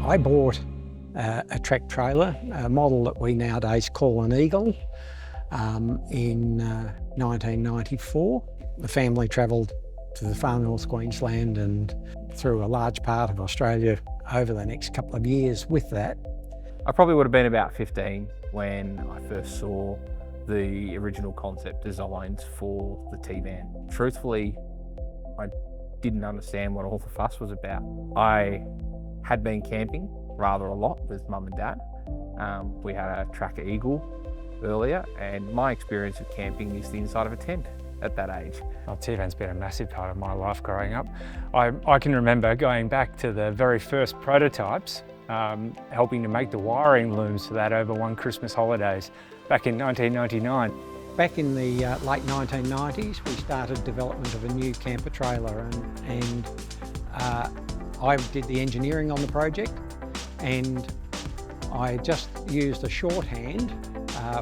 I bought a track trailer, a model that we nowadays call an Eagle, in 1994. The family travelled to the far north Queensland and through a large part of Australia over the next couple of years with that. I probably would have been about 15 when I first saw the original concept designs for the Tvan. Truthfully, I didn't understand what all the fuss was about. I had been camping rather a lot with mum and dad. We had a Tracker Eagle earlier, and my experience of camping is the inside of a tent at that age. Well, Tvan's been a massive part of my life growing up. I can remember going back to the very first prototypes, helping to make the wiring looms for that over one Christmas holidays back in 1999. Back in the late 1990s, we started development of a new camper trailer, and I did the engineering on the project, and I just used a shorthand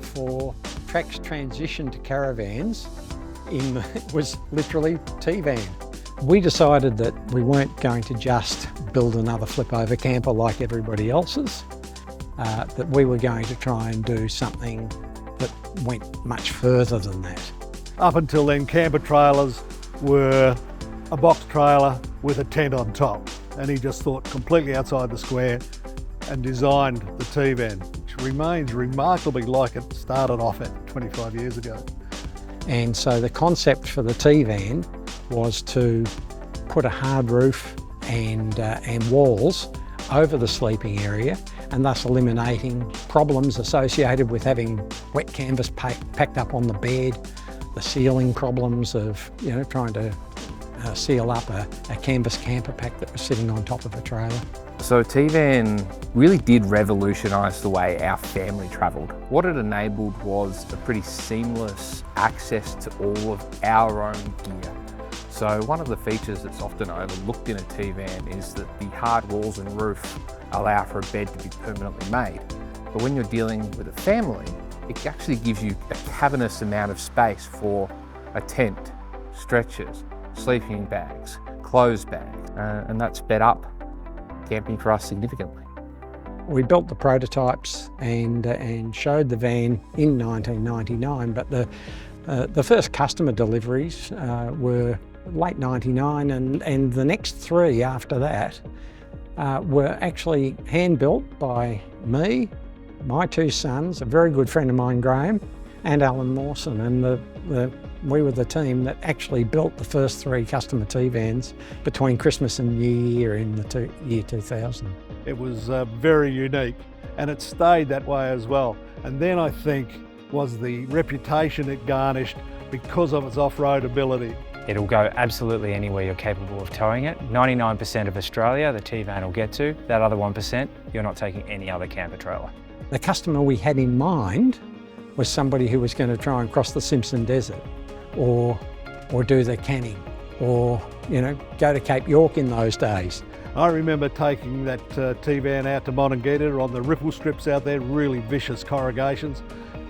for Track's transition to caravans. It was literally Tvan. We decided that we weren't going to just build another flip-over camper like everybody else's, that we were going to try and do something that went much further than that. Up until then, camper trailers were a box trailer with a tent on top, and he just thought completely outside the square and designed the Tvan, which remains remarkably like it started off at 25 years ago. And so the concept for the Tvan was to put a hard roof and walls over the sleeping area, and thus eliminating problems associated with having wet canvas packed up on the bed, the sealing problems of trying to seal up a canvas camper pack that was sitting on top of a trailer. So Tvan really did revolutionise the way our family travelled. What it enabled was a pretty seamless access to all of our own gear. So one of the features that's often overlooked in a Tvan is that the hard walls and roof allow for a bed to be permanently made. But when you're dealing with a family, it actually gives you a cavernous amount of space for a tent, stretchers, sleeping bags, clothes bags, and that sped up camping for us significantly. We built the prototypes and showed the van in 1999, but the first customer deliveries were late 99, and the next three after that were actually hand-built by me, my two sons, a very good friend of mine, Graham, and Alan Mawson, and we were the team that actually built the first three customer Tvans between Christmas and New Year in the year 2000. It was very unique, and it stayed that way as well. And then I think was the reputation it garnished because of its off-road ability. It'll go absolutely anywhere you're capable of towing it. 99% of Australia, the Tvan will get to. That other 1%, you're not taking any other camper trailer. The customer we had in mind was somebody who was going to try and cross the Simpson Desert, or do the Canning, or go to Cape York in those days. I remember taking that Tvan out to Monongahela on the ripple strips out there, really vicious corrugations,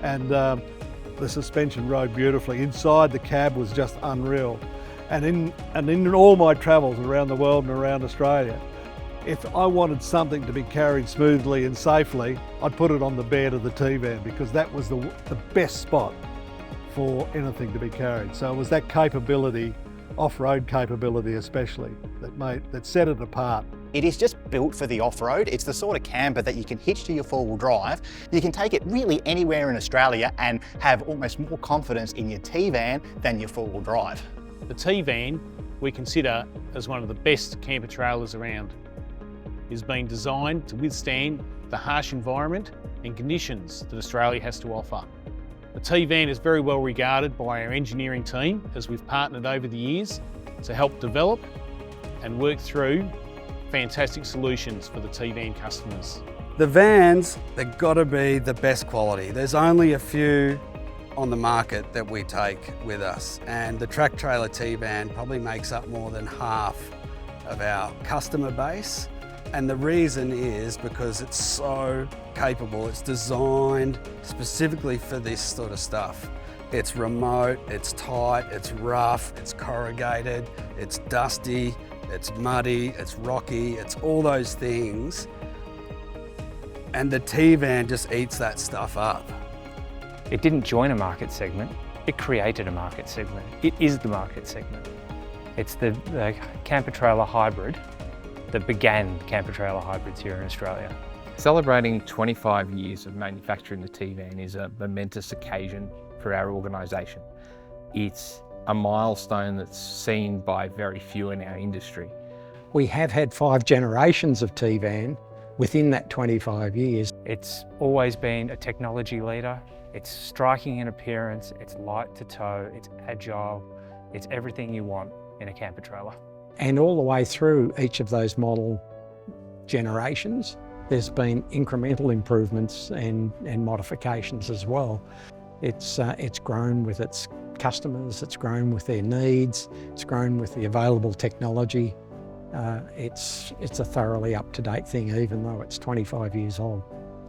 and the suspension rode beautifully. Inside the cab was just unreal. And in all my travels around the world and around Australia, if I wanted something to be carried smoothly and safely, I'd put it on the bed of the Tvan, because that was the best spot for anything to be carried. So it was that capability, off-road capability especially, that set it apart. It is just built for the off-road. It's the sort of camper that you can hitch to your four-wheel drive. You can take it really anywhere in Australia and have almost more confidence in your Tvan than your four-wheel drive. The Tvan we consider as one of the best camper trailers around. It has been designed to withstand the harsh environment and conditions that Australia has to offer. The Tvan is very well regarded by our engineering team, as we've partnered over the years to help develop and work through fantastic solutions for the Tvan customers. The vans, they've got to be the best quality. There's only a few on the market that we take with us, and the track trailer Tvan probably makes up more than half of our customer base. And the reason is because it's so capable. It's designed specifically for this sort of stuff. It's remote, it's tight, it's rough, it's corrugated, it's dusty, it's muddy, it's rocky, it's all those things And the Tvan just eats that stuff up. It didn't join a market segment, it created a market segment. It is the market segment. It's the camper trailer hybrid that began camper trailer hybrids here in Australia. Celebrating 25 years of manufacturing the Tvan is a momentous occasion for our organisation. It's a milestone that's seen by very few in our industry. We have had 5 generations of Tvan within that 25 years. It's always been a technology leader. It's striking in appearance, it's light to tow, it's agile, it's everything you want in a camper trailer. And all the way through each of those model generations, there's been incremental improvements and modifications as well. It's grown with its customers, it's grown with their needs, it's grown with the available technology. It's a thoroughly up-to-date thing, even though it's 25 years old.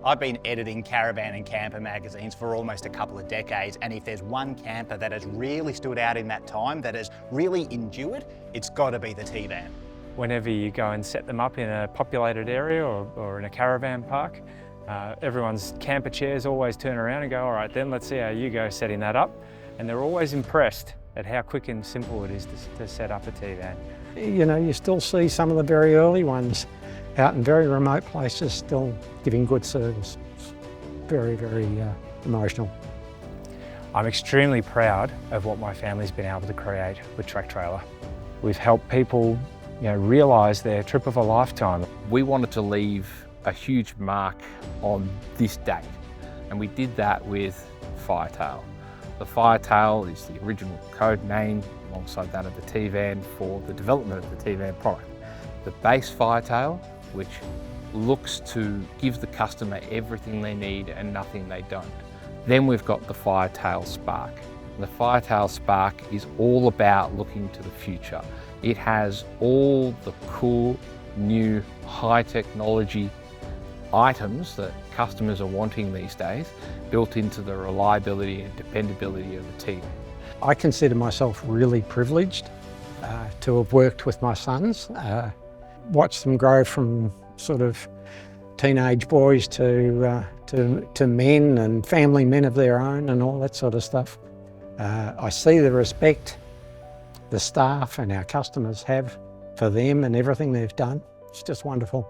I've been editing caravan and camper magazines for almost a couple of decades, and if there's one camper that has really stood out in that time, that has really endured, it's got to be the Tvan. Whenever you go and set them up in a populated area or in a caravan park, everyone's camper chairs always turn around and go, all right then, let's see how you go setting that up. And they're always impressed at how quick and simple it is to set up a Tvan. You know, you still see some of the very early ones out in very remote places still giving good service. It's very, very emotional. I'm extremely proud of what my family's been able to create with Track Trailer. We've helped people, realise their trip of a lifetime. We wanted to leave a huge mark on this date, and we did that with Firetail. The Firetail is the original code name alongside that of the Tvan for the development of the Tvan product. The base Firetail, which looks to give the customer everything they need and nothing they don't. Then we've got the Firetail Spark. The Firetail Spark is all about looking to the future. It has all the cool, new, high technology items that customers are wanting these days, built into the reliability and dependability of the Tvan. I consider myself really privileged to have worked with my sons, watched them grow from sort of teenage boys to men and family men of their own and all that sort of stuff. I see the respect the staff and our customers have for them and everything they've done. It's just wonderful.